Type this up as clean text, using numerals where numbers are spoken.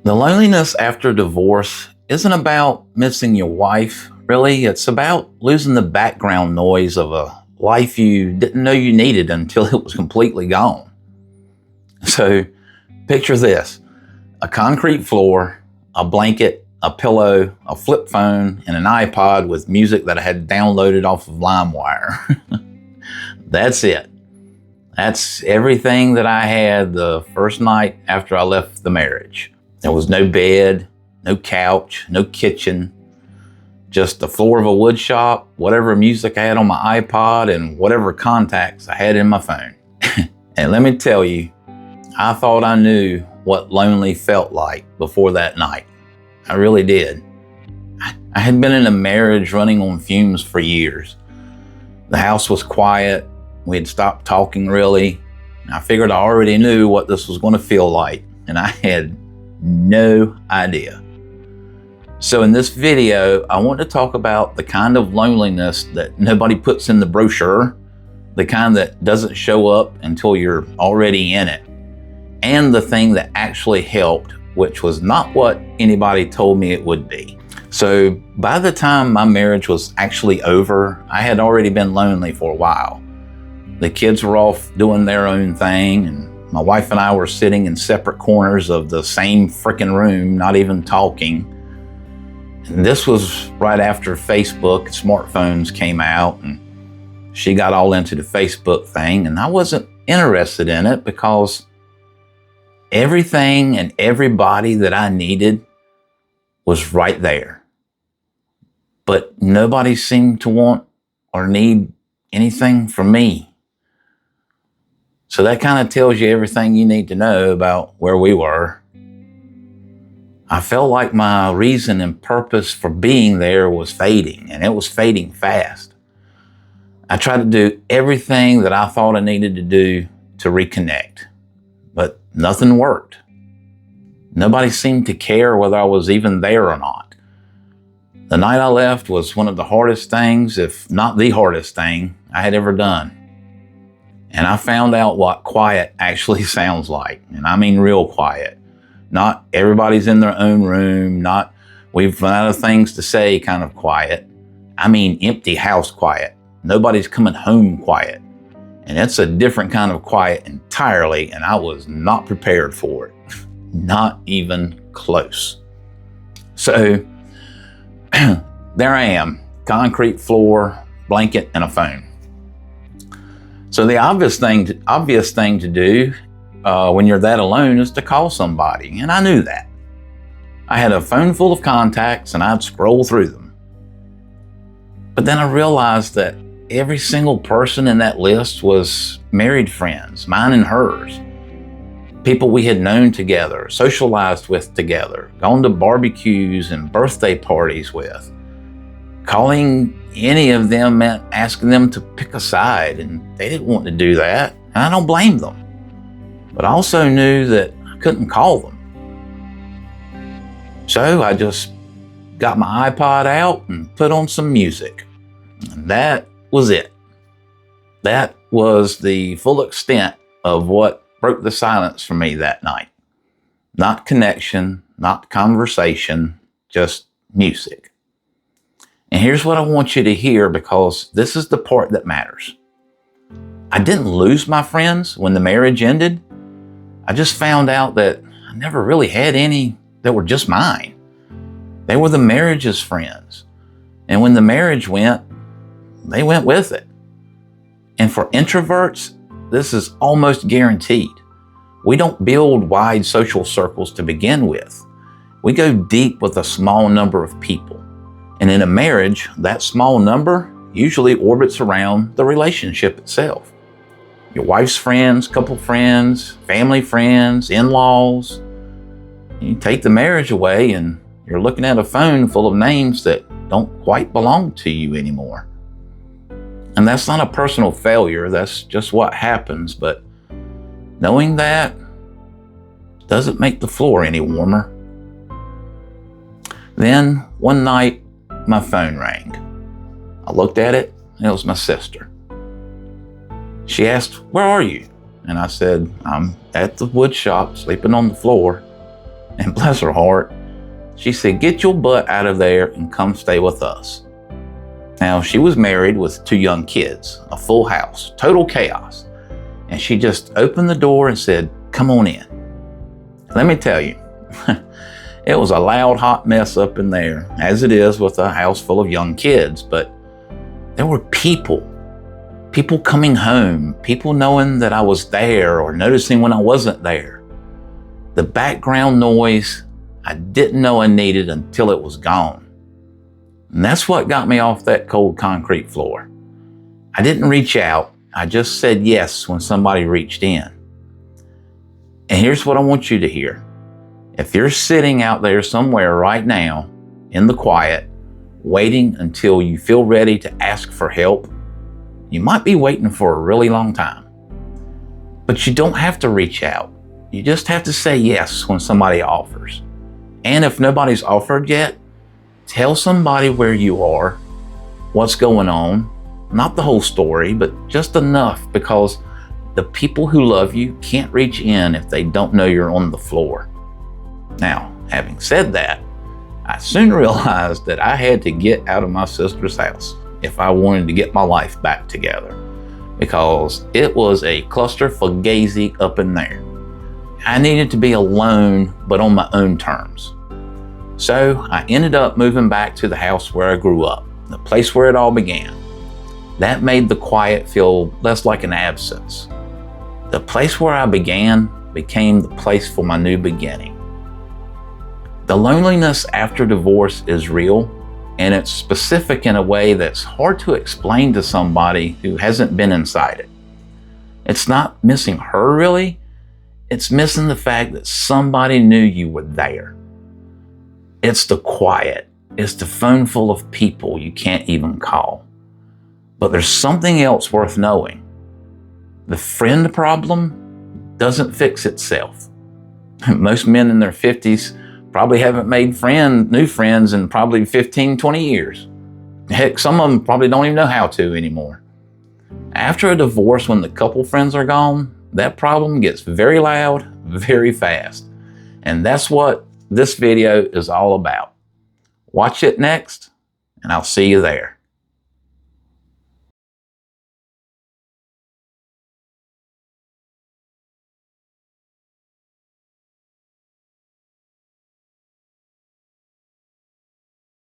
The loneliness after divorce isn't about missing your wife, really. It's about losing the background noise of a life you didn't know you needed until it was completely gone. So picture this: a concrete floor, a blanket, a pillow, a flip phone, and an iPod with music that I had downloaded off of LimeWire. That's it. That's everything that I had the first night after I left the marriage. There was no bed, no couch, no kitchen, just the floor of a wood shop, whatever music I had on my iPod, and whatever contacts I had in my phone. And let me tell you, I thought I knew what lonely felt like before that night. I really did. I had been in a marriage running on fumes for years. The house was quiet. We had stopped talking, really. I figured I already knew what this was going to feel like, and I had no idea. So in this video, I want to talk about the kind of loneliness that nobody puts in the brochure, the kind that doesn't show up until you're already in it, and the thing that actually helped, which was not what anybody told me it would be. So by the time my marriage was actually over, I had already been lonely for a while. The kids were off doing their own thing, and my wife and I were sitting in separate corners of the same frickin' room, not even talking. And this was right after Facebook, smartphones came out, and she got all into the Facebook thing, and I wasn't interested in it because everything and everybody that I needed was right there. But nobody seemed to want or need anything from me. So that kind of tells you everything you need to know about where we were. I felt like my reason and purpose for being there was fading, and it was fading fast. I tried to do everything that I thought I needed to do to reconnect, but nothing worked. Nobody seemed to care whether I was even there or not. The night I left was one of the hardest things, if not the hardest thing, I had ever done. And I found out what quiet actually sounds like. And I mean real quiet. Not everybody's in their own room, not we've run out of things to say kind of quiet. I mean empty house quiet. Nobody's coming home quiet. And it's a different kind of quiet entirely, and I was not prepared for it. Not even close. So there I am, concrete floor, blanket, and a phone. So the obvious thing to do when you're that alone is to call somebody, and I knew that. I had a phone full of contacts, and I'd scroll through them. But then I realized that every single person in that list was married friends, mine and hers. People we had known together, socialized with together, gone to barbecues and birthday parties with. Calling any of them meant asking them to pick a side, and they didn't want to do that, and I don't blame them. But I also knew that I couldn't call them. So I just got my iPod out and put on some music. And that was it. That was the full extent of what broke the silence for me that night. Not connection, not conversation, just music. And here's what I want you to hear, because this is the part that matters. I didn't lose my friends when the marriage ended. I just found out that I never really had any that were just mine. They were the marriage's friends. And when the marriage went, they went with it. And for introverts, this is almost guaranteed. We don't build wide social circles to begin with. We go deep with a small number of people. And in a marriage, that small number usually orbits around the relationship itself. Your wife's friends, couple friends, family friends, in-laws. You take the marriage away and you're looking at a phone full of names that don't quite belong to you anymore. And that's not a personal failure, that's just what happens, but knowing that doesn't make the floor any warmer. Then one night, my phone rang. I looked at it, and it was my sister. She asked, "Where are you?" And I said, "I'm at the wood shop, sleeping on the floor." And bless her heart, she said, "Get your butt out of there and come stay with us." Now, she was married with 2 young kids, a full house, total chaos. And she just opened the door and said, "Come on in." Let me tell you, it was a loud, hot mess up in there, as it is with a house full of young kids. But there were people coming home, people knowing that I was there or noticing when I wasn't there. The background noise I didn't know I needed until it was gone. And that's what got me off that cold concrete floor. I didn't reach out. I just said yes when somebody reached in. And here's what I want you to hear. If you're sitting out there somewhere right now in the quiet, waiting until you feel ready to ask for help, you might be waiting for a really long time. But you don't have to reach out. You just have to say yes when somebody offers. And if nobody's offered yet, tell somebody where you are, what's going on. Not the whole story, but just enough, because the people who love you can't reach in if they don't know you're on the floor. Now, having said that, I soon realized that I had to get out of my sister's house if I wanted to get my life back together, because it was a cluster fugazi up in there. I needed to be alone, but on my own terms. So I ended up moving back to the house where I grew up, the place where it all began. That made the quiet feel less like an absence. The place where I began became the place for my new beginning. The loneliness after divorce is real, and it's specific in a way that's hard to explain to somebody who hasn't been inside it. It's not missing her really, it's missing the fact that somebody knew you were there. It's the quiet, it's the phone full of people you can't even call. But there's something else worth knowing. The friend problem doesn't fix itself. Most men in their 50s probably haven't made new friends in probably 15, 20 years. Heck, some of them probably don't even know how to anymore. After a divorce, when the couple friends are gone, that problem gets very loud, very fast. And that's what this video is all about. Watch it next, and I'll see you there.